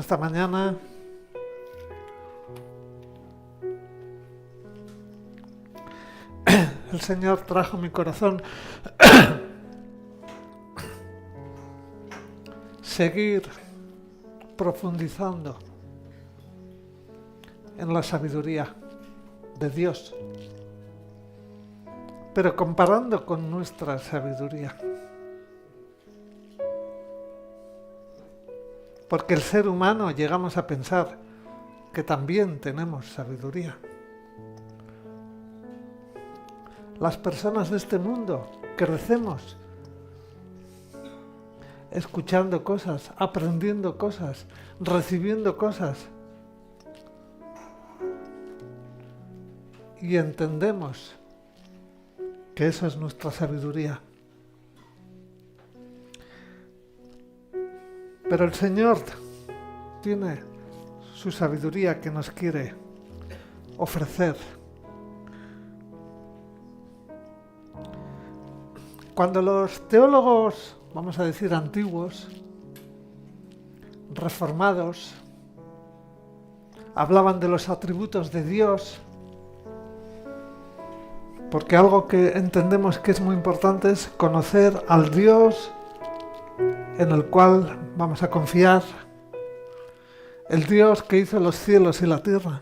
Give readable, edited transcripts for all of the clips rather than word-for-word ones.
esta mañana el Señor trajo a mi corazón seguir profundizando en la sabiduría de Dios, pero comparando con nuestra sabiduría. Porque el ser humano llegamos a pensar que también tenemos sabiduría. Las personas de este mundo crecemos escuchando cosas, aprendiendo cosas, recibiendo cosas. Y entendemos que eso es nuestra sabiduría. Pero el Señor tiene su sabiduría que nos quiere ofrecer. Cuando los teólogos, vamos a decir antiguos, reformados, hablaban de los atributos de Dios, porque algo que entendemos que es muy importante es conocer al Dios en el cual vamos a confiar, el Dios que hizo los cielos y la tierra.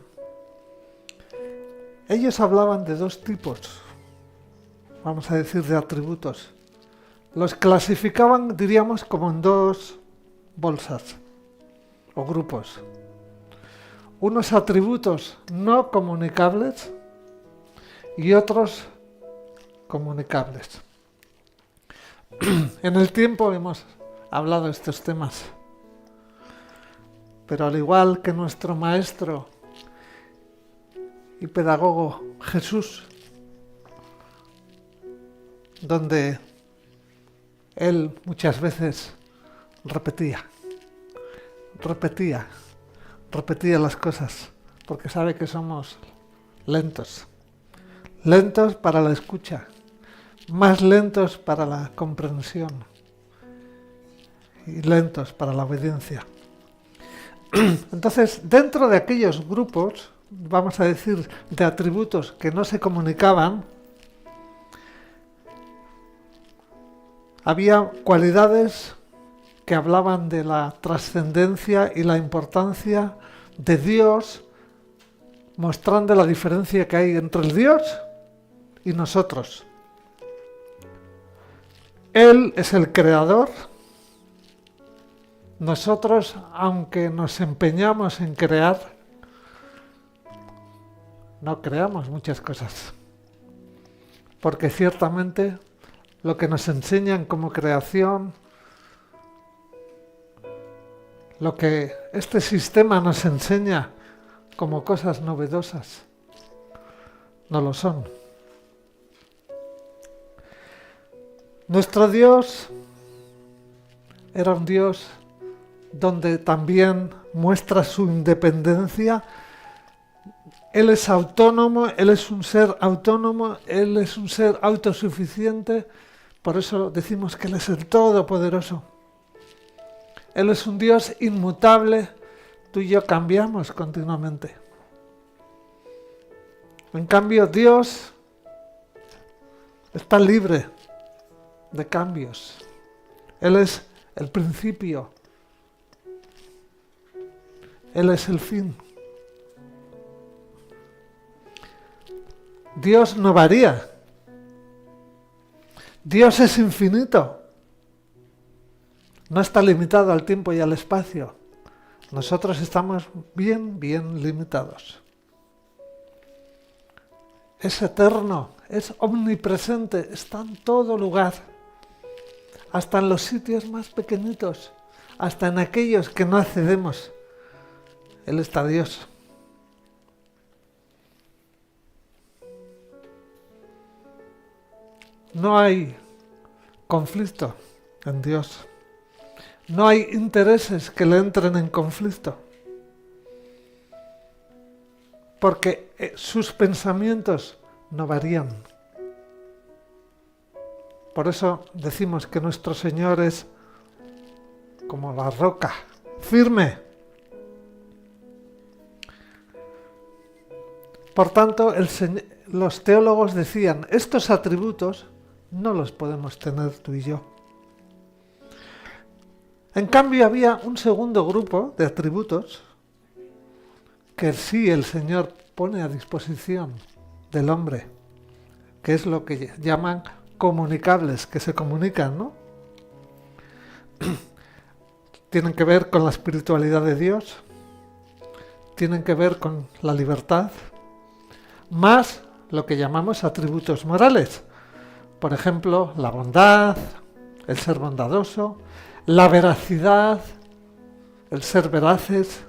Ellos hablaban de dos tipos, vamos a decir, de atributos. Los clasificaban, diríamos, como en dos bolsas o grupos. Unos atributos no comunicables y otros comunicables. En el tiempo hemos hablado de estos temas, pero al igual que nuestro maestro y pedagogo Jesús, donde él muchas veces repetía las cosas, porque sabe que somos lentos para la escucha, más lentos para la comprensión y lentos para la obediencia. Entonces, dentro de aquellos grupos, vamos a decir, de atributos que no se comunicaban, había cualidades que hablaban de la trascendencia y la importancia de Dios, mostrando la diferencia que hay entre el Dios y nosotros. Él es el creador. Nosotros, aunque nos empeñamos en crear, no creamos muchas cosas. Porque ciertamente lo que nos enseñan como creación, lo que este sistema nos enseña como cosas novedosas, no lo son. Nuestro Dios era un Dios donde también muestra su independencia. Él es autónomo, Él es un ser autónomo, Él es un ser autosuficiente. Por eso decimos que Él es el Todopoderoso. Él es un Dios inmutable. Tú y yo cambiamos continuamente. En cambio, Dios está libre de cambios. Él es el principio. Él es el fin. Dios no varía. Dios es infinito. No está limitado al tiempo y al espacio. Nosotros estamos bien limitados. Es eterno, es omnipresente, está en todo lugar. Hasta en los sitios más pequeñitos, hasta en aquellos que no accedemos. Él está Dios. No hay conflicto en Dios. No hay intereses que le entren en conflicto. Porque sus pensamientos no varían. Por eso decimos que nuestro Señor es como la roca, firme, Por tanto, los teólogos decían, estos atributos no los podemos tener tú y yo. En cambio, había un segundo grupo de atributos que sí el Señor pone a disposición del hombre, que es lo que llaman comunicables, que se comunican, ¿no? Tienen que ver con la espiritualidad de Dios, tienen que ver con la libertad, más lo que llamamos atributos morales. Por ejemplo, la bondad, el ser bondadoso, la veracidad, el ser veraces,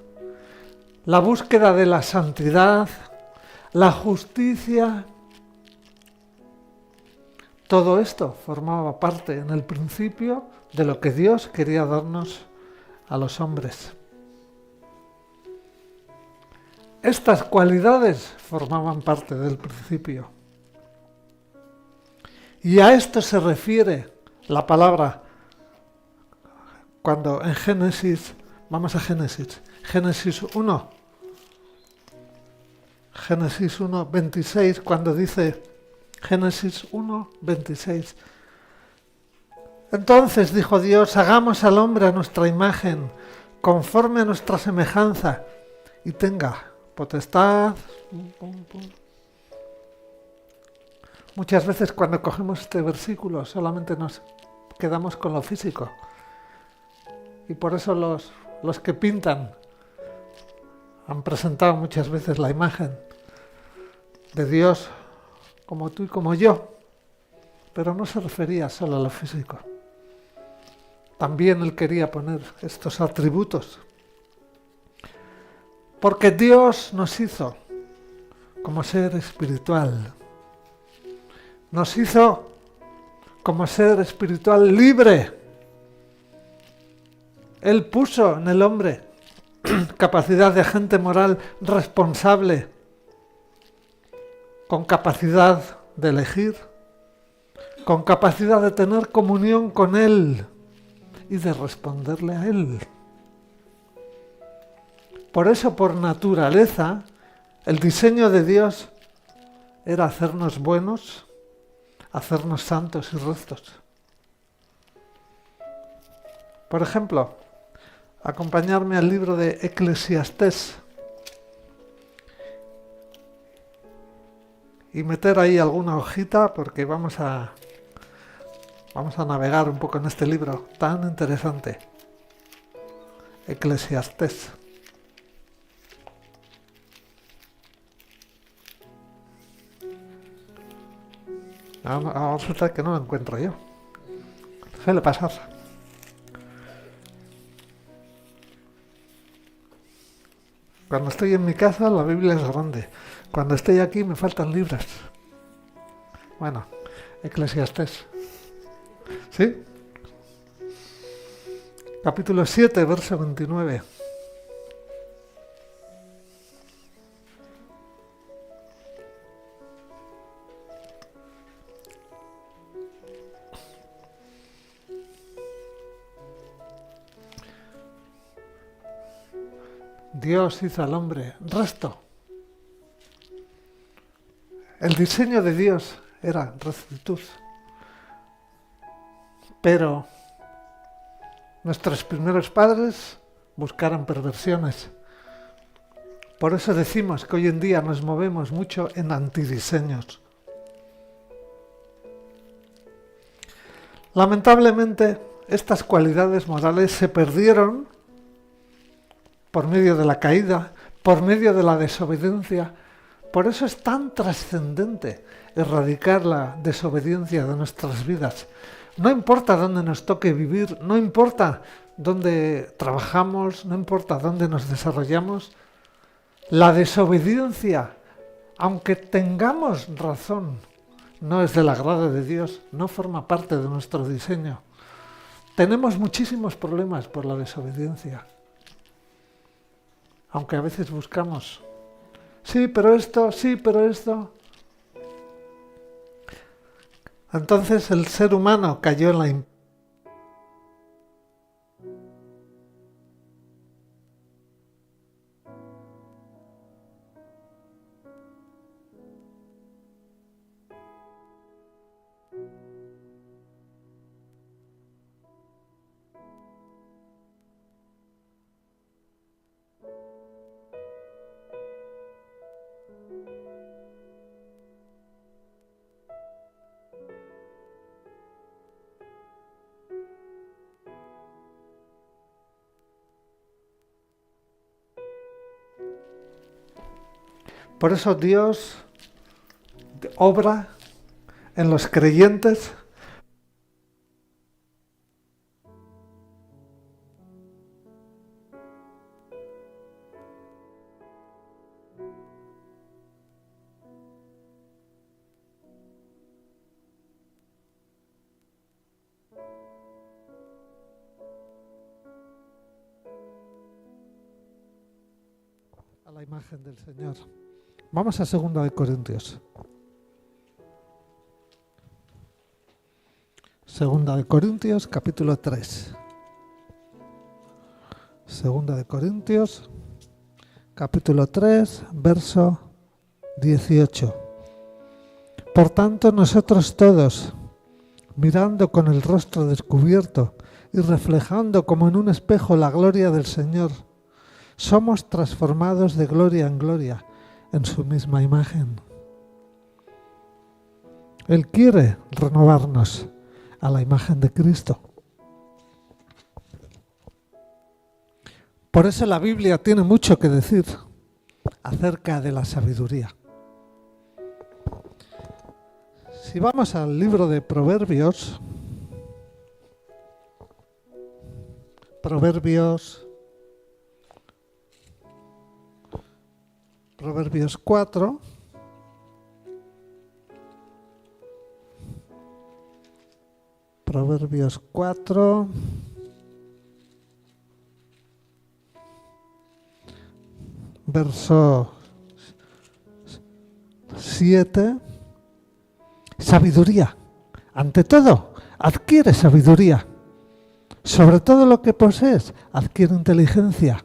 la búsqueda de la santidad, la justicia. Todo esto formaba parte en el principio de lo que Dios quería darnos a los hombres. Estas cualidades formaban parte del principio. Y a esto se refiere la palabra cuando en Génesis, vamos a Génesis 1, Génesis 1, 26, cuando dice Génesis 1, 26. Entonces dijo Dios, hagamos al hombre a nuestra imagen, conforme a nuestra semejanza, y tenga potestad. Muchas veces cuando cogemos este versículo solamente nos quedamos con lo físico. Y por eso los que pintan han presentado muchas veces la imagen de Dios como tú y como yo. Pero no se refería solo a lo físico. También Él quería poner estos atributos. Porque Dios nos hizo como ser espiritual. Nos hizo como ser espiritual libre. Él puso en el hombre capacidad de agente moral responsable, con capacidad de elegir, con capacidad de tener comunión con Él y de responderle a Él. Por eso, por naturaleza, el diseño de Dios era hacernos buenos, hacernos santos y rectos. Por ejemplo, acompañarme al libro de Eclesiastés y meter ahí alguna hojita porque vamos a navegar un poco en este libro tan interesante. Eclesiastés. Ahora resulta que no lo encuentro yo. Suele pasar. Cuando estoy en mi casa la Biblia es grande. Cuando estoy aquí me faltan libros. Bueno, Eclesiastés. ¿Sí? Capítulo 7, verso 29. Dios hizo al hombre resto. El diseño de Dios era rectitud. Pero nuestros primeros padres buscaron perversiones. Por eso decimos que hoy en día nos movemos mucho en antidiseños. Lamentablemente, estas cualidades morales se perdieron por medio de la caída, por medio de la desobediencia. Por eso es tan trascendente erradicar la desobediencia de nuestras vidas. No importa dónde nos toque vivir, no importa dónde trabajamos, no importa dónde nos desarrollamos, la desobediencia, aunque tengamos razón, no es del agrado de Dios, no forma parte de nuestro diseño. Tenemos muchísimos problemas por la desobediencia. Aunque a veces buscamos, sí, pero esto. Entonces el ser humano cayó en la Por eso Dios obra en los creyentes a la imagen del Señor. Vamos a 2 de Corintios. 2 de Corintios, capítulo 3. 2 de Corintios, capítulo 3, verso 18. Por tanto, nosotros todos, mirando con el rostro descubierto y reflejando como en un espejo la gloria del Señor, somos transformados de gloria en gloria en su misma imagen. Él quiere renovarnos a la imagen de Cristo. Por eso la Biblia tiene mucho que decir acerca de la sabiduría. Si vamos al libro de Proverbios 4, Proverbios 4, verso 7, sabiduría. Ante todo, adquiere sabiduría. Sobre todo lo que posees, adquiere inteligencia.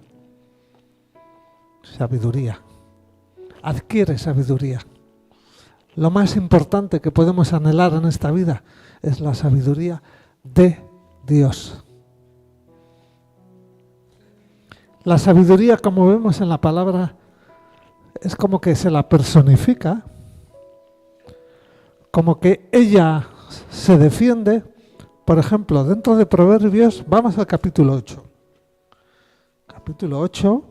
Sabiduría. Adquiere sabiduría. Lo más importante que podemos anhelar en esta vida es la sabiduría de Dios. La sabiduría, como vemos en la palabra, es como que se la personifica, como que ella se defiende. Por ejemplo, dentro de Proverbios, vamos al capítulo 8. Capítulo 8,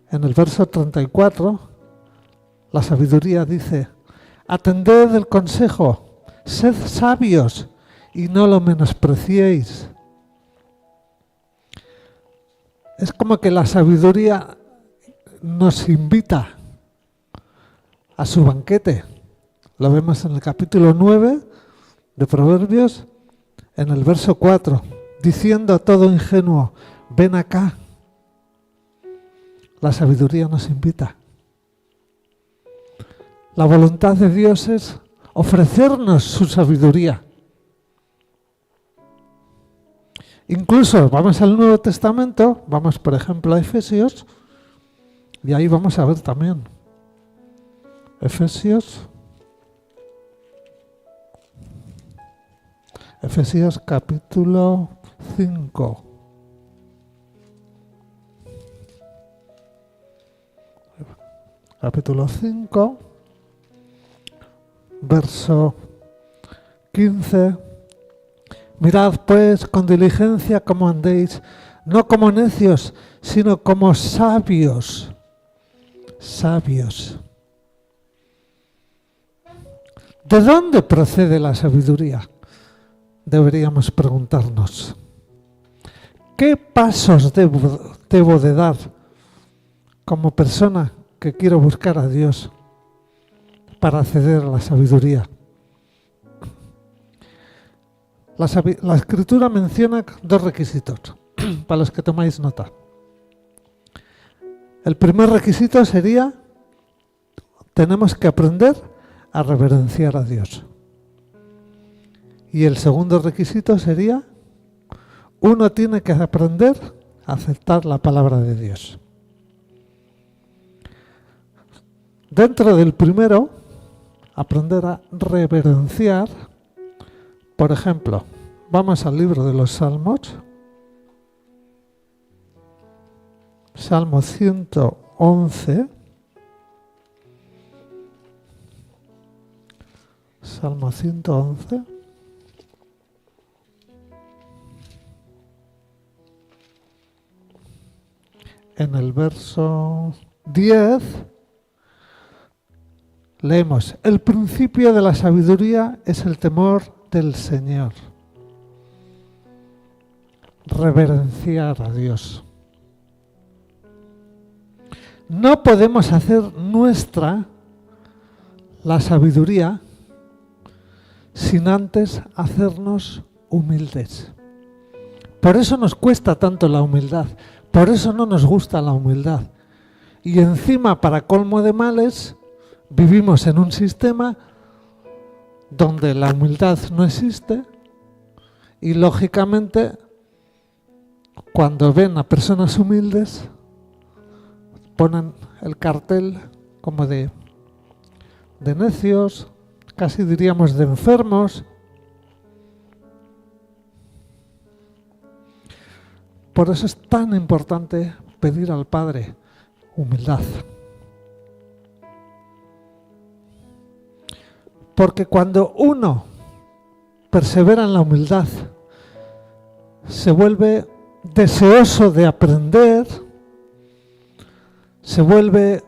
en el verso 34, la sabiduría dice: atended el consejo, sed sabios y no lo menospreciéis. Es como que la sabiduría nos invita a su banquete. Lo vemos en el capítulo 9 de Proverbios, en el verso 4, diciendo a todo ingenuo: ven acá. La sabiduría nos invita. La voluntad de Dios es ofrecernos su sabiduría. Incluso vamos al Nuevo Testamento, vamos por ejemplo a Efesios, y ahí vamos a ver también. Efesios capítulo 5. Capítulo 5, verso 15. Mirad pues con diligencia cómo andéis, no como necios, sino como sabios. Sabios. ¿De dónde procede la sabiduría? Deberíamos preguntarnos. ¿Qué pasos debo de dar como persona que quiero buscar a Dios para acceder a la sabiduría? La Escritura menciona 2 requisitos, para los que tomáis nota. El primer requisito sería: tenemos que aprender a reverenciar a Dios. Y el segundo requisito sería: uno tiene que aprender a aceptar la palabra de Dios. Dentro del primero, aprender a reverenciar. Por ejemplo, vamos al libro de los Salmos. Salmo 111. Salmo 111. En el verso 10 Leemos, el principio de la sabiduría es el temor del Señor. Reverenciar a Dios. No podemos hacer nuestra la sabiduría sin antes hacernos humildes. Por eso nos cuesta tanto la humildad, por eso no nos gusta la humildad. Y encima, para colmo de males, vivimos en un sistema donde la humildad no existe y lógicamente cuando ven a personas humildes ponen el cartel como de necios, casi diríamos de enfermos. Por eso es tan importante pedir al Padre humildad. Porque cuando uno persevera en la humildad, se vuelve deseoso de aprender, se vuelve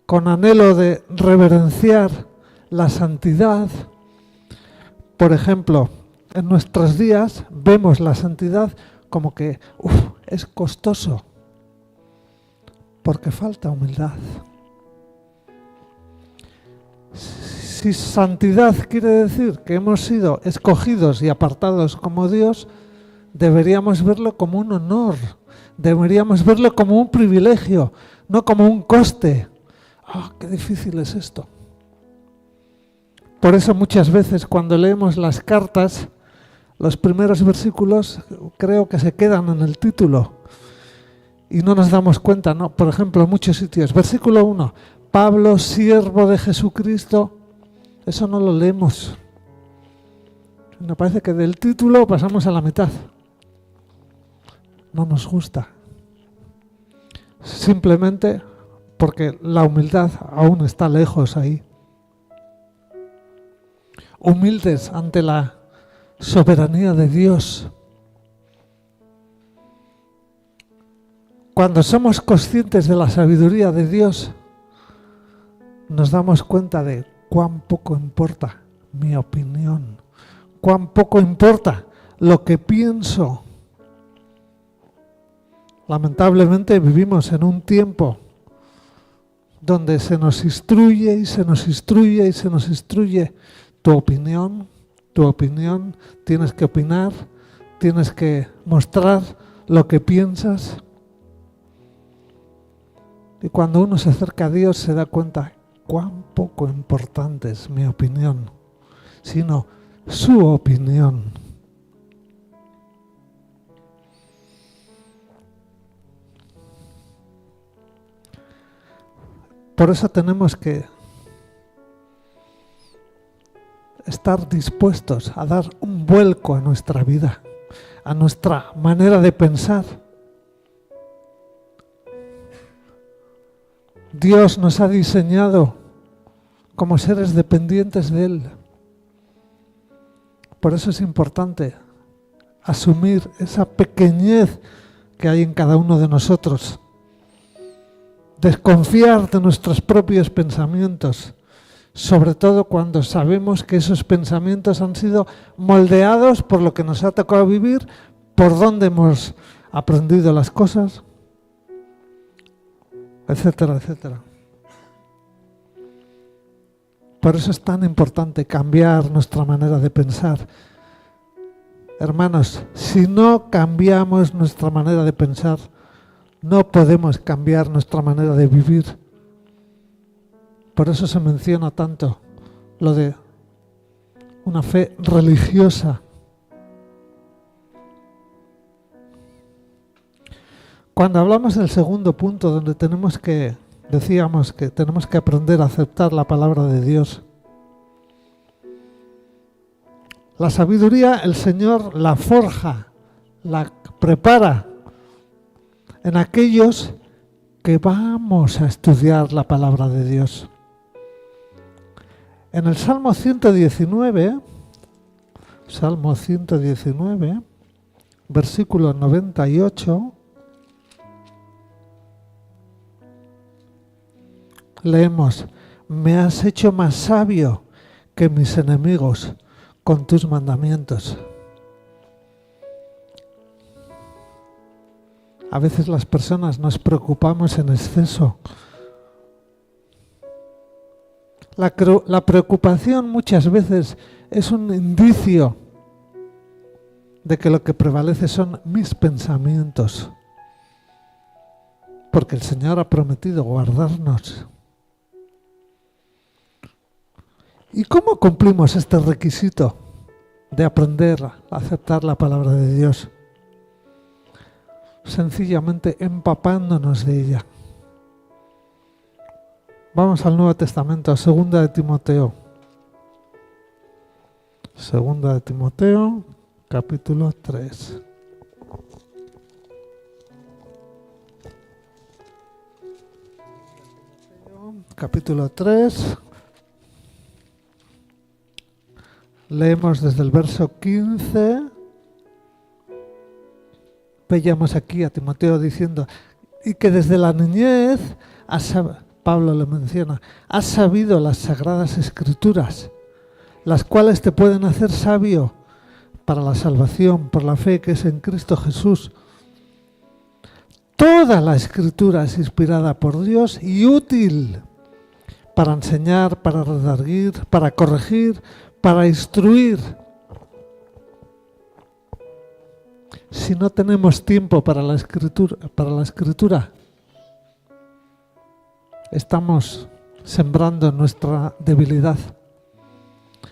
con anhelo de reverenciar la santidad. Por ejemplo, en nuestros días vemos la santidad como que es costoso, porque falta humildad. Si santidad quiere decir que hemos sido escogidos y apartados como Dios, deberíamos verlo como un honor, deberíamos verlo como un privilegio, no como un coste. ¡Qué difícil es esto! Por eso muchas veces cuando leemos las cartas, los primeros versículos creo que se quedan en el título y no nos damos cuenta, ¿no? Por ejemplo, en muchos sitios, versículo 1, Pablo, siervo de Jesucristo, eso no lo leemos. Me parece que del título pasamos a la mitad. No nos gusta. Simplemente porque la humildad aún está lejos ahí. Humildes ante la soberanía de Dios. Cuando somos conscientes de la sabiduría de Dios, nos damos cuenta de cuán poco importa mi opinión, cuán poco importa lo que pienso. Lamentablemente vivimos en un tiempo donde se nos instruye y se nos instruye y se nos instruye tu opinión, tienes que opinar, tienes que mostrar lo que piensas. Y cuando uno se acerca a Dios se da cuenta cuán poco importante es mi opinión, sino su opinión. Por eso tenemos que estar dispuestos a dar un vuelco a nuestra vida, a nuestra manera de pensar. Dios nos ha diseñado como seres dependientes de Él. Por eso es importante asumir esa pequeñez que hay en cada uno de nosotros. Desconfiar de nuestros propios pensamientos, sobre todo cuando sabemos que esos pensamientos han sido moldeados por lo que nos ha tocado vivir, por dónde hemos aprendido las cosas, etcétera, etcétera. Por eso es tan importante cambiar nuestra manera de pensar. Hermanos, si no cambiamos nuestra manera de pensar, no podemos cambiar nuestra manera de vivir. Por eso se menciona tanto lo de una fe religiosa. Cuando hablamos del segundo punto, donde decíamos que tenemos que aprender a aceptar la palabra de Dios. La sabiduría el Señor la forja, la prepara en aquellos que vamos a estudiar la palabra de Dios. En el Salmo 119, versículo 98, leemos: Me has hecho más sabio que mis enemigos con tus mandamientos. A veces las personas nos preocupamos en exceso. La preocupación muchas veces es un indicio de que lo que prevalece son mis pensamientos. Porque el Señor ha prometido guardarnos. ¿Y cómo cumplimos este requisito de aprender a aceptar la palabra de Dios? Sencillamente empapándonos de ella. Vamos al Nuevo Testamento, a 2 de Timoteo. 2 de Timoteo, capítulo 3. Capítulo 3. Leemos desde el verso 15. Veíamos aquí a Timoteo diciendo, y que desde la niñez, Pablo le menciona, has sabido las sagradas escrituras, las cuales te pueden hacer sabio para la salvación, por la fe que es en Cristo Jesús. Toda la escritura es inspirada por Dios y útil para enseñar, para redarguir, para corregir, para instruir. Si no tenemos tiempo para la escritura, estamos sembrando nuestra debilidad.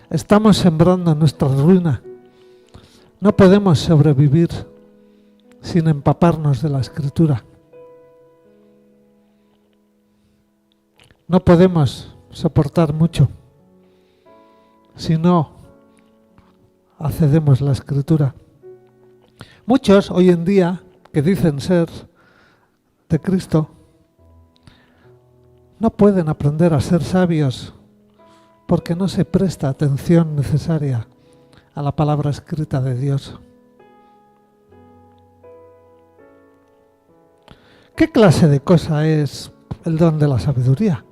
Estamos sembrando nuestra ruina. No podemos sobrevivir sin empaparnos de la escritura. No podemos soportar mucho si no accedemos a la escritura. Muchos hoy en día que dicen ser de Cristo no pueden aprender a ser sabios porque no se presta atención necesaria a la palabra escrita de Dios. ¿Qué clase de cosa es el don de la sabiduría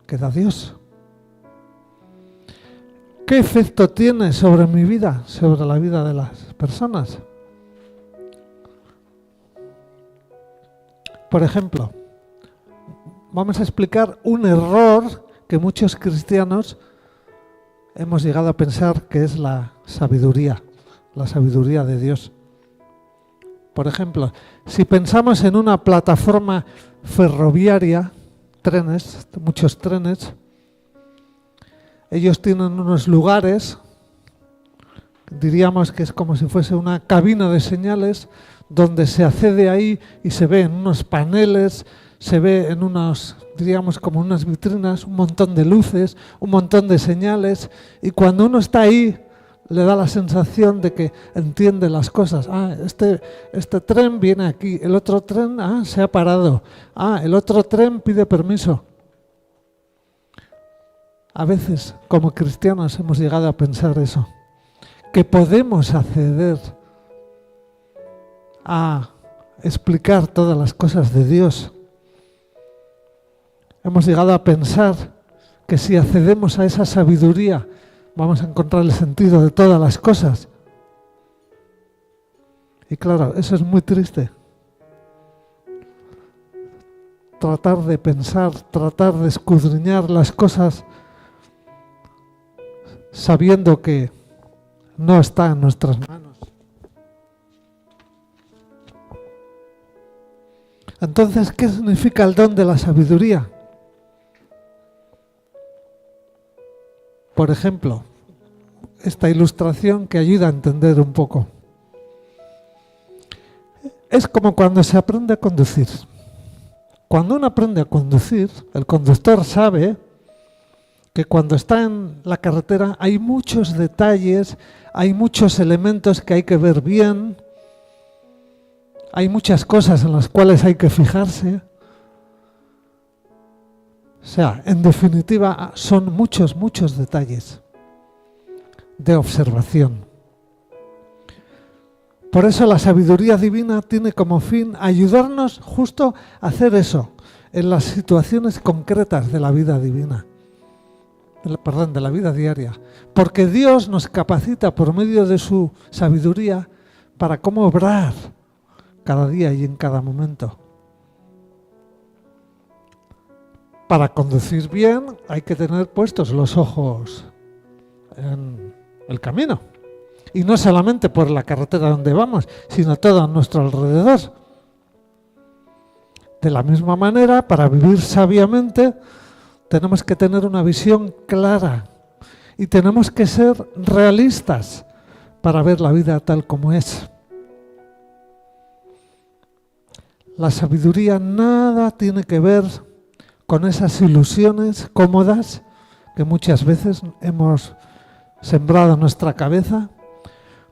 que da Dios? ¿Qué efecto tiene sobre mi vida, sobre la vida de las personas? Por ejemplo, vamos a explicar un error que muchos cristianos hemos llegado a pensar que es la sabiduría de Dios. Por ejemplo, si pensamos en una plataforma ferroviaria, trenes, muchos trenes, ellos tienen unos lugares, diríamos que es como si fuese una cabina de señales, donde se accede ahí y se ve en unos paneles, se ve en unos, diríamos como unas vitrinas, un montón de luces, un montón de señales, y cuando uno está ahí le da la sensación de que entiende las cosas. Este tren viene aquí, el otro tren se ha parado, el otro tren pide permiso. A veces, como cristianos, hemos llegado a pensar eso, que podemos acceder a explicar todas las cosas de Dios. Hemos llegado a pensar que si accedemos a esa sabiduría vamos a encontrar el sentido de todas las cosas. Y claro, eso es muy triste. Tratar de pensar, tratar de escudriñar las cosas sabiendo que no está en nuestras manos. Entonces, ¿qué significa el don de la sabiduría? Por ejemplo, esta ilustración que ayuda a entender un poco. Es como cuando se aprende a conducir. Cuando uno aprende a conducir, el conductor sabe que cuando está en la carretera hay muchos detalles, hay muchos elementos que hay que ver bien, hay muchas cosas en las cuales hay que fijarse. O sea, en definitiva, son muchos detalles de observación. Por eso la sabiduría divina tiene como fin ayudarnos justo a hacer eso, en las situaciones concretas de la vida divina. de la vida diaria. Porque Dios nos capacita por medio de su sabiduría para cómo obrar cada día y en cada momento. Para conducir bien hay que tener puestos los ojos en el camino. Y no solamente por la carretera donde vamos, sino todo a nuestro alrededor. De la misma manera, para vivir sabiamente, tenemos que tener una visión clara y tenemos que ser realistas para ver la vida tal como es. La sabiduría nada tiene que ver con esas ilusiones cómodas que muchas veces hemos sembrado en nuestra cabeza,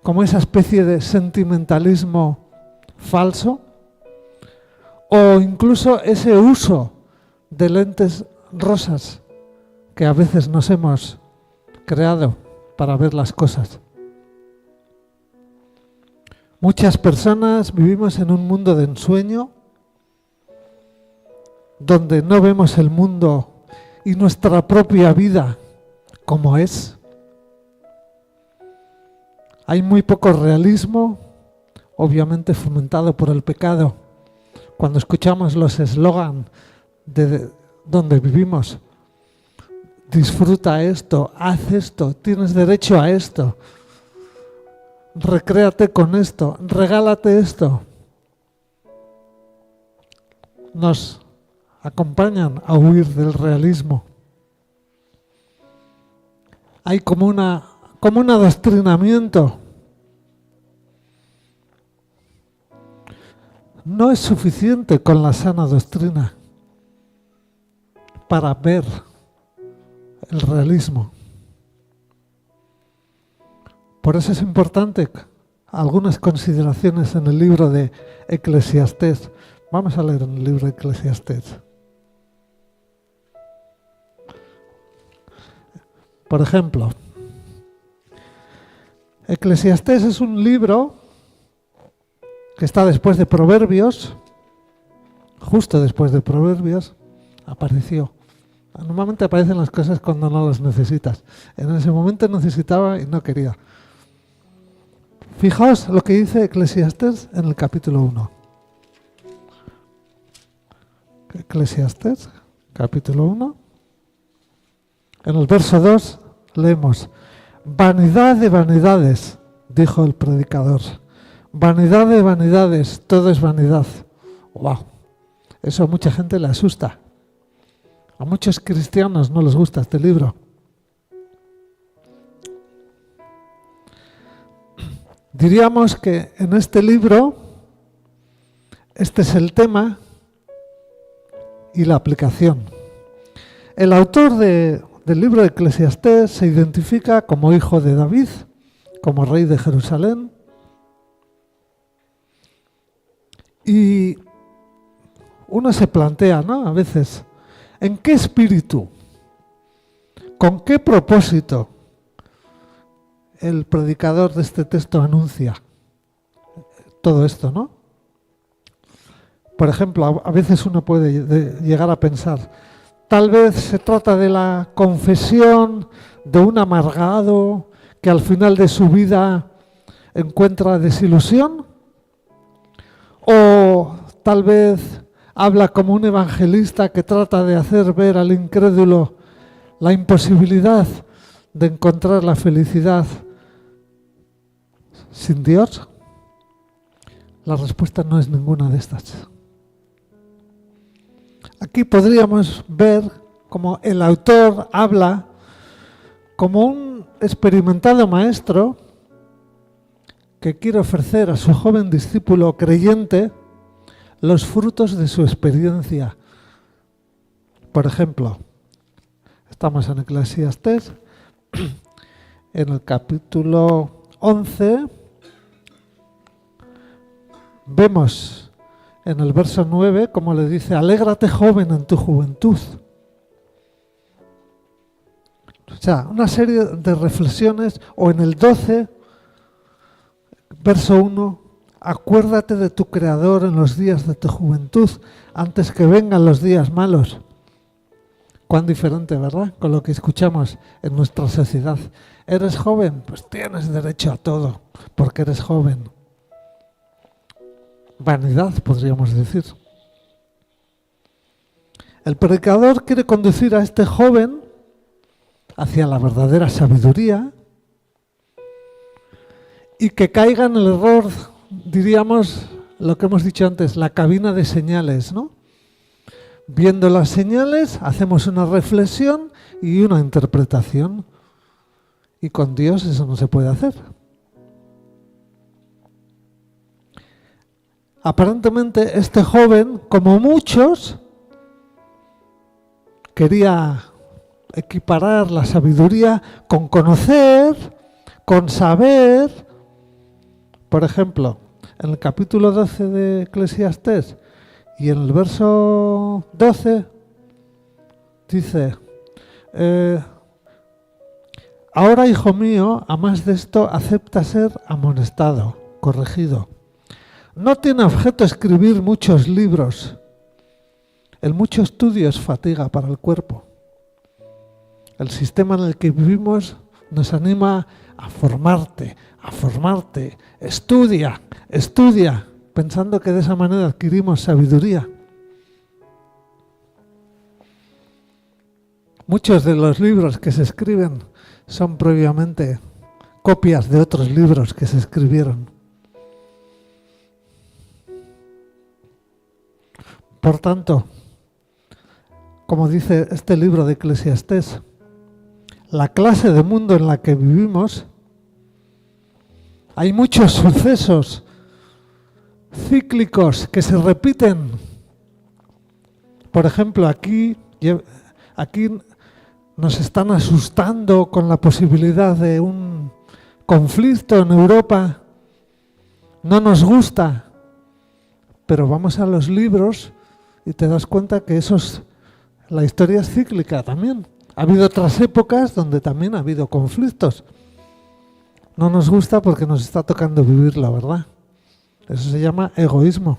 como esa especie de sentimentalismo falso, o incluso ese uso de lentes rosas que a veces nos hemos creado para ver las cosas. Muchas personas vivimos en un mundo de ensueño donde no vemos el mundo y nuestra propia vida como es. Hay muy poco realismo, obviamente fomentado por el pecado. Cuando escuchamos los eslogan de donde vivimos, disfruta esto, haz esto, tienes derecho a esto, recréate con esto, regálate esto, nos acompañan a huir del realismo. Hay como un adoctrinamiento. No es suficiente con la sana doctrina para ver el realismo. Por eso es importante algunas consideraciones en el libro de Eclesiastés. Vamos a leer en el libro de Eclesiastés. Por ejemplo, Eclesiastés es un libro que está después de Proverbios, justo después de Proverbios, apareció. Normalmente aparecen las cosas cuando no las necesitas. En ese momento necesitaba y no quería. Fijaos lo que dice Eclesiastés en el capítulo 1. Eclesiastés, capítulo 1. En el verso 2 leemos: vanidad de vanidades, dijo el predicador. Vanidad de vanidades, todo es vanidad. ¡Wow! Eso a mucha gente le asusta. A muchos cristianos no les gusta este libro. Diríamos que en este libro, este es el tema y la aplicación. El autor del libro de Eclesiastés se identifica como hijo de David, como rey de Jerusalén. Y uno se plantea, ¿no? A veces, ¿en qué espíritu? ¿Con qué propósito el predicador de este texto anuncia todo esto, ¿no? Por ejemplo, a veces uno puede llegar a pensar, tal vez se trata de la confesión de un amargado que al final de su vida encuentra desilusión, o tal vez habla como un evangelista que trata de hacer ver al incrédulo la imposibilidad de encontrar la felicidad sin Dios. La respuesta no es ninguna de estas. Aquí podríamos ver cómo el autor habla como un experimentado maestro que quiere ofrecer a su joven discípulo creyente los frutos de su experiencia. Por ejemplo, estamos en Eclesiastés, en el capítulo 11, vemos en el verso 9 como le dice: alégrate joven en tu juventud. O sea, una serie de reflexiones, o en el 12, verso 1, acuérdate de tu Creador en los días de tu juventud, antes que vengan los días malos. Cuán diferente, ¿verdad? Con lo que escuchamos en nuestra sociedad. ¿Eres joven? Pues tienes derecho a todo, porque eres joven. Vanidad, podríamos decir. El predicador quiere conducir a este joven hacia la verdadera sabiduría y que caiga en el error, diríamos, lo que hemos dicho antes, la cabina de señales, ¿no? Viendo las señales, hacemos una reflexión y una interpretación. Y con Dios eso no se puede hacer. Aparentemente este joven, como muchos, quería equiparar la sabiduría con conocer, con saber. Por ejemplo, en el capítulo 12 de Eclesiastés y en el verso 12 dice, ahora, hijo mío, a más de esto acepta ser amonestado, corregido. No tiene objeto escribir muchos libros. El mucho estudio es fatiga para el cuerpo. El sistema en el que vivimos nos anima a formarte, estudia, pensando que de esa manera adquirimos sabiduría. Muchos de los libros que se escriben son previamente copias de otros libros que se escribieron. Por tanto, como dice este libro de Eclesiastés, la clase de mundo en la que vivimos, hay muchos sucesos cíclicos que se repiten. Por ejemplo, aquí nos están asustando con la posibilidad de un conflicto en Europa. No nos gusta, pero vamos a los libros y te das cuenta que la historia es cíclica también. Ha habido otras épocas donde también ha habido conflictos. No nos gusta porque nos está tocando vivirlo, ¿verdad? Eso se llama egoísmo.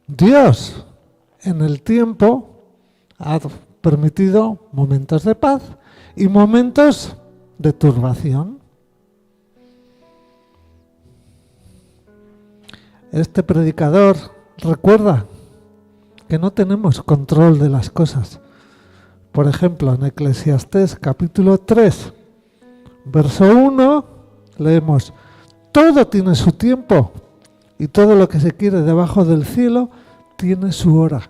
Dios, en el tiempo, ha permitido momentos de paz y momentos de turbación. Este predicador recuerda que no tenemos control de las cosas. Por ejemplo, en Eclesiastés capítulo 3, verso 1, leemos: todo tiene su tiempo y todo lo que se quiere debajo del cielo tiene su hora.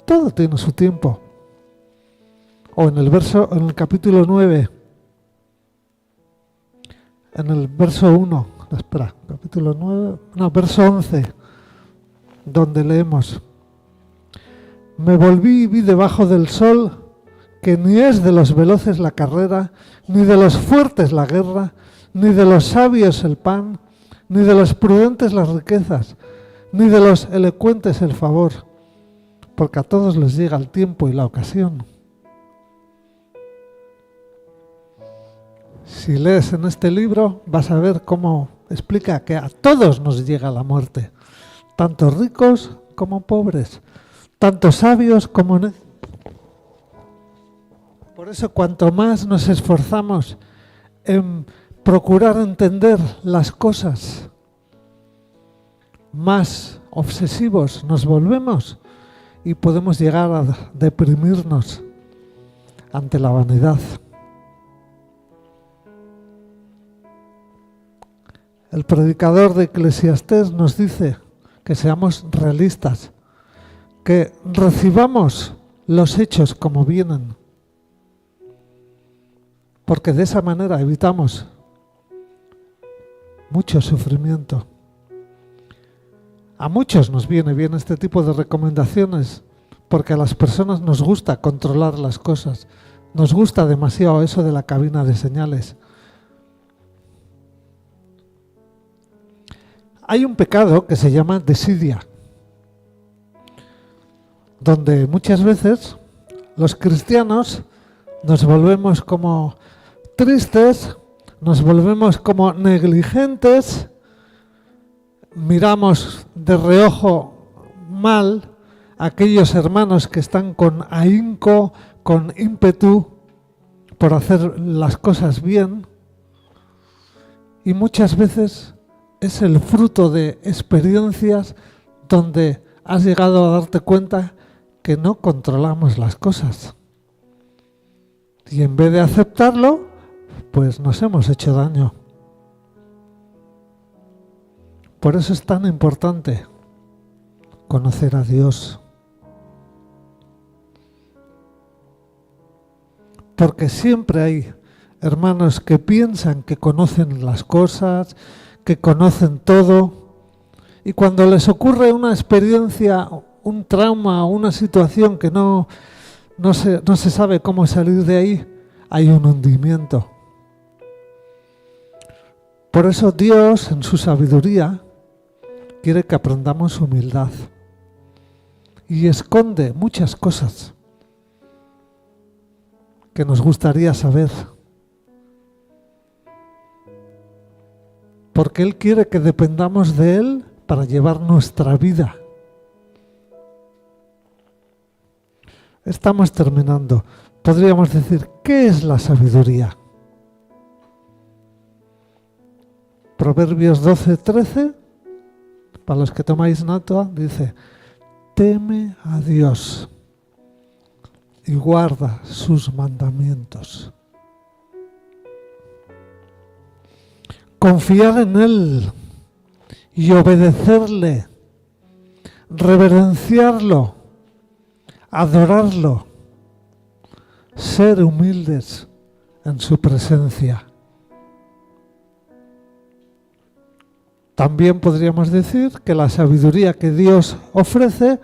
Todo tiene su tiempo. O en el capítulo 9, en el verso 1, capítulo 9, verso 11, donde leemos: me volví y vi debajo del sol que ni es de los veloces la carrera, ni de los fuertes la guerra, ni de los sabios el pan, ni de los prudentes las riquezas, ni de los elocuentes el favor, porque a todos les llega el tiempo y la ocasión. Si lees en este libro vas a ver cómo explica que a todos nos llega la muerte, tanto ricos como pobres, tanto sabios como necios. Por eso cuanto más nos esforzamos en procurar entender las cosas, más obsesivos nos volvemos y podemos llegar a deprimirnos ante la vanidad. El predicador de Eclesiastés nos dice que seamos realistas, que recibamos los hechos como vienen, porque de esa manera evitamos mucho sufrimiento. A muchos nos viene bien este tipo de recomendaciones porque a las personas nos gusta controlar las cosas, nos gusta demasiado eso de la cabina de señales. Hay un pecado que se llama desidia, donde muchas veces los cristianos nos volvemos como tristes, nos volvemos como negligentes, miramos de reojo mal aquellos hermanos que están con ahínco, con ímpetu por hacer las cosas bien, y muchas veces es el fruto de experiencias donde has llegado a darte cuenta que no controlamos las cosas. Y en vez de aceptarlo, pues nos hemos hecho daño. Por eso es tan importante conocer a Dios. Porque siempre hay hermanos que piensan que conocen las cosas, que conocen todo, y cuando les ocurre una experiencia, un trauma, una situación que no se sabe cómo salir de ahí, hay un hundimiento. Por eso Dios, en su sabiduría, quiere que aprendamos humildad y esconde muchas cosas que nos gustaría saber. Porque Él quiere que dependamos de Él para llevar nuestra vida. Estamos terminando. Podríamos decir, ¿qué es la sabiduría? Proverbios 12:13, para los que tomáis nota, dice: teme a Dios y guarda sus mandamientos. Confiar en Él y obedecerle, reverenciarlo, adorarlo, ser humildes en su presencia. También podríamos decir que la sabiduría que Dios ofrece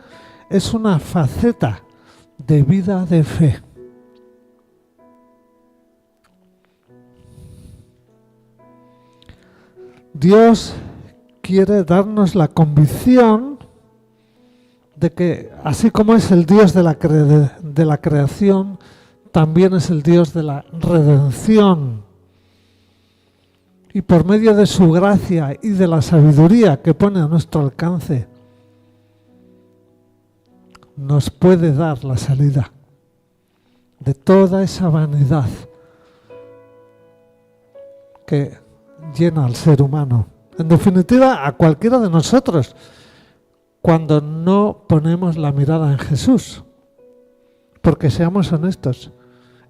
es una faceta de vida de fe. Dios quiere darnos la convicción de que, así como es el Dios de la creación, también es el Dios de la redención. Y por medio de su gracia y de la sabiduría que pone a nuestro alcance, nos puede dar la salida de toda esa vanidad que llena al ser humano. En definitiva, a cualquiera de nosotros, cuando no ponemos la mirada en Jesús. Porque seamos honestos,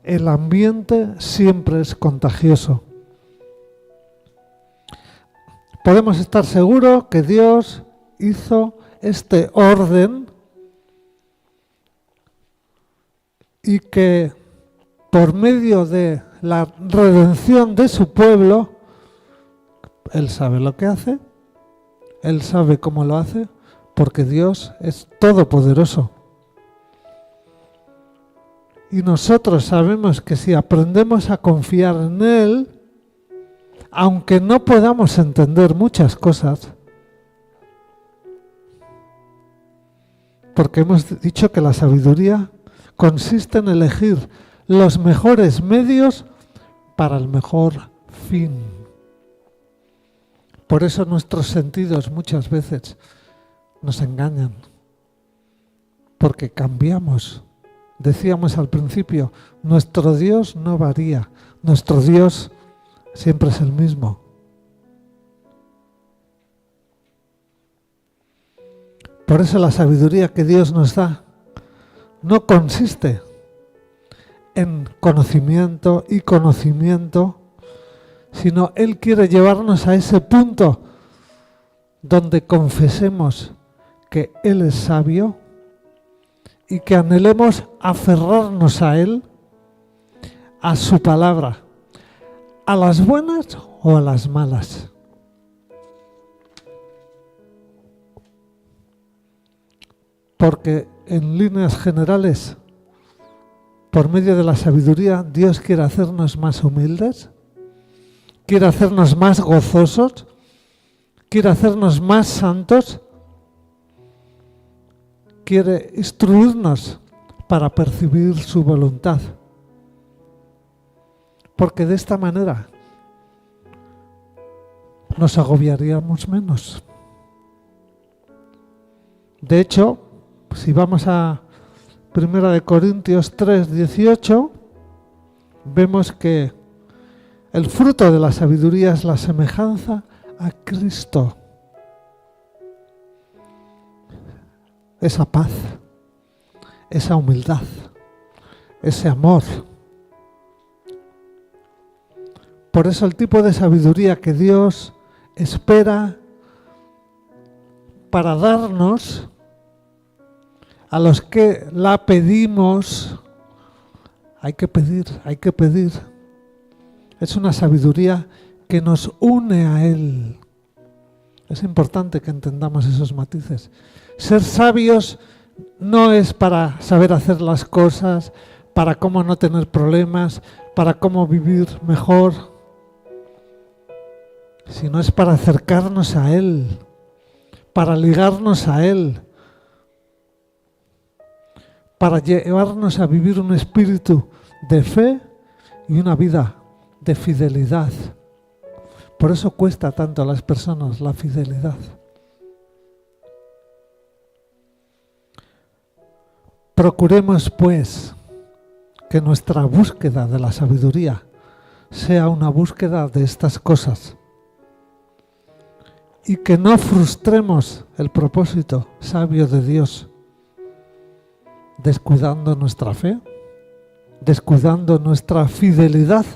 el ambiente siempre es contagioso. Podemos estar seguros que Dios hizo este orden y que por medio de la redención de su pueblo, Él sabe lo que hace, Él sabe cómo lo hace, porque Dios es todopoderoso. Y nosotros sabemos que si aprendemos a confiar en Él, aunque no podamos entender muchas cosas, porque hemos dicho que la sabiduría consiste en elegir los mejores medios para el mejor fin. Por eso nuestros sentidos muchas veces nos engañan, porque cambiamos. Decíamos al principio, nuestro Dios no varía, nuestro Dios siempre es el mismo. Por eso la sabiduría que Dios nos da no consiste en conocimiento y conocimiento, sino Él quiere llevarnos a ese punto donde confesemos que Él es sabio y que anhelemos aferrarnos a Él, a su palabra, a las buenas o a las malas. Porque en líneas generales, por medio de la sabiduría, Dios quiere hacernos más humildes, quiere hacernos más gozosos, quiere hacernos más santos, quiere instruirnos para percibir su voluntad. Porque de esta manera nos agobiaríamos menos. De hecho, Si vamos a 1 Corintios 3, 18, vemos que el fruto de la sabiduría es la semejanza a Cristo. Esa paz, esa humildad, ese amor. Por eso el tipo de sabiduría que Dios espera para darnos a los que la pedimos, hay que pedir. Es una sabiduría que nos une a Él. Es importante que entendamos esos matices. Ser sabios no es para saber hacer las cosas, para cómo no tener problemas, para cómo vivir mejor, sino es para acercarnos a Él, para ligarnos a Él, para llevarnos a vivir un espíritu de fe y una vida de fidelidad. Por eso cuesta tanto a las personas la fidelidad. Procuremos, pues, que nuestra búsqueda de la sabiduría sea una búsqueda de estas cosas y que no frustremos el propósito sabio de Dios, descuidando nuestra fe, descuidando nuestra fidelidad,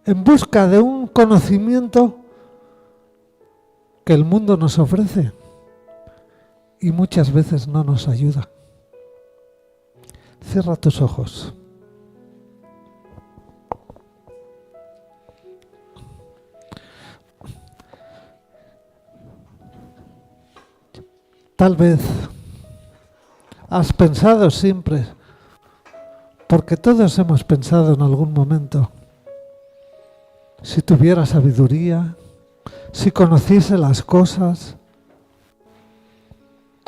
en busca de un conocimiento que el mundo nos ofrece y muchas veces no nos ayuda. Cierra tus ojos. Tal vez has pensado siempre, porque todos hemos pensado en algún momento, si tuviera sabiduría, si conociese las cosas,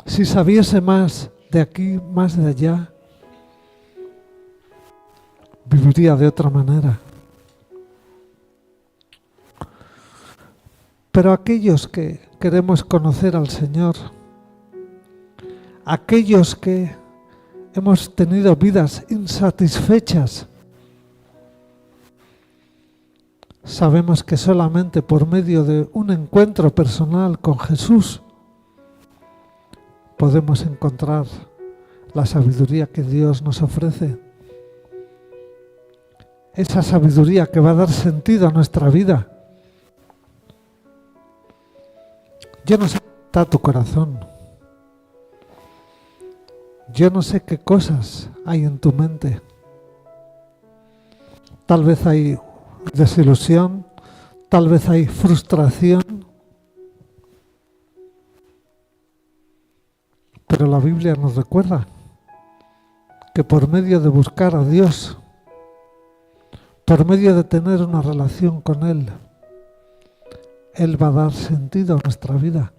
si sabiese más de aquí, más de allá, viviría de otra manera. Pero aquellos que queremos conocer al Señor, aquellos que hemos tenido vidas insatisfechas, sabemos que solamente por medio de un encuentro personal con Jesús podemos encontrar la sabiduría que Dios nos ofrece. Esa sabiduría que va a dar sentido a nuestra vida. Yo no sé cómo está tu corazón. Yo no sé qué cosas hay en tu mente. Tal vez hay desilusión, tal vez hay frustración. Pero la Biblia nos recuerda que por medio de buscar a Dios, por medio de tener una relación con Él, Él va a dar sentido a nuestra vida.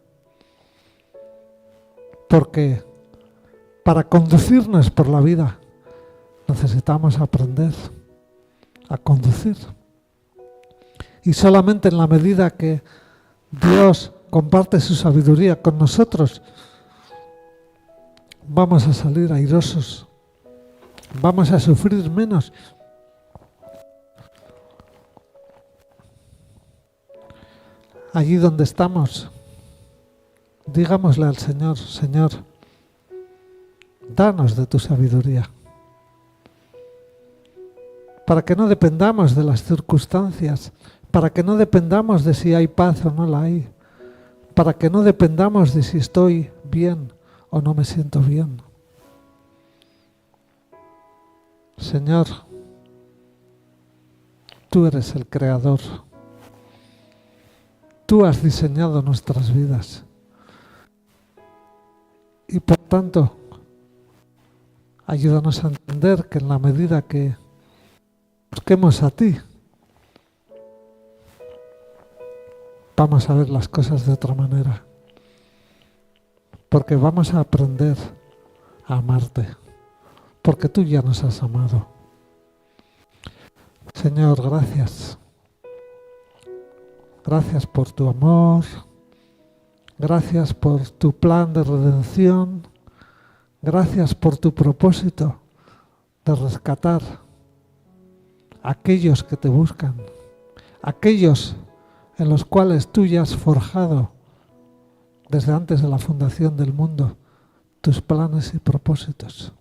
Porque para conducirnos por la vida necesitamos aprender a conducir. Y solamente en la medida que Dios comparte su sabiduría con nosotros, vamos a salir airosos, vamos a sufrir menos. Allí donde estamos, digámosle al Señor, Señor, danos de tu sabiduría, para que no dependamos de las circunstancias, para que no dependamos de si hay paz o no la hay, para que no dependamos de si estoy bien o no me siento bien. Señor, tú eres el Creador. Tú has diseñado nuestras vidas. Y por tanto, ayúdanos a entender que en la medida que busquemos a ti, vamos a ver las cosas de otra manera. Porque vamos a aprender a amarte. Porque tú ya nos has amado. Señor, gracias. Gracias por tu amor. Gracias por tu plan de redención. Gracias por tu propósito de rescatar a aquellos que te buscan, aquellos en los cuales tú ya has forjado desde antes de la fundación del mundo tus planes y propósitos.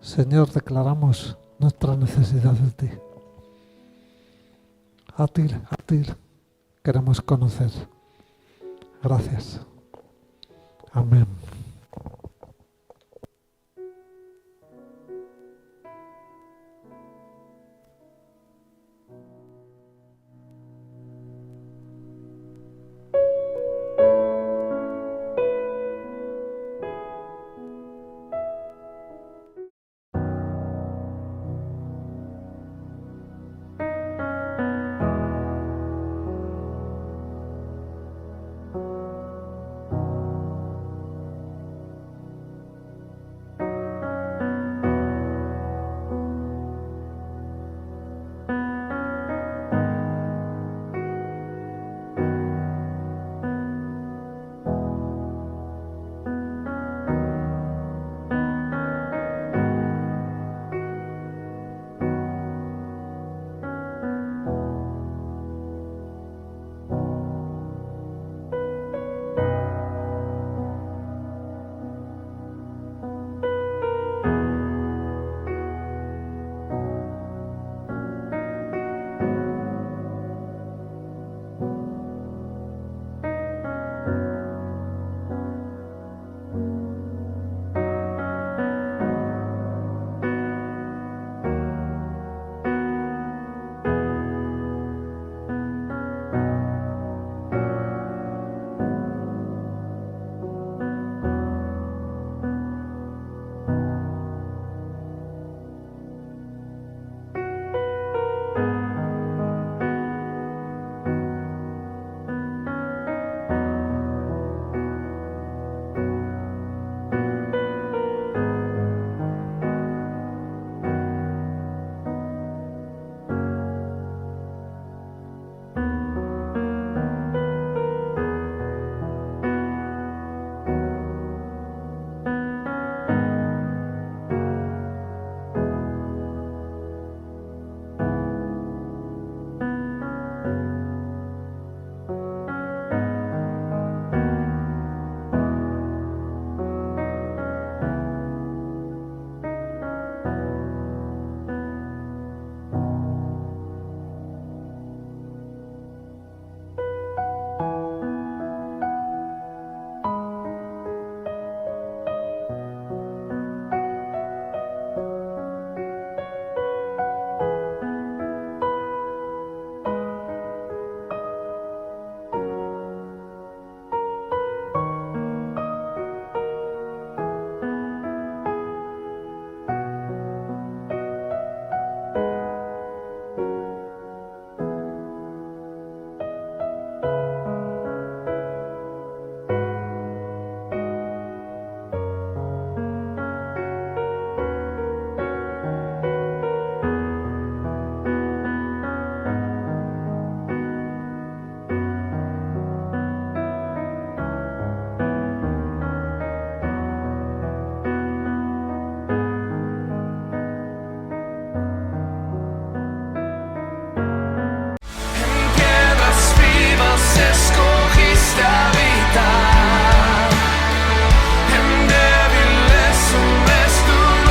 Señor, declaramos nuestra necesidad de ti. A ti queremos conocer. Gracias. Amén.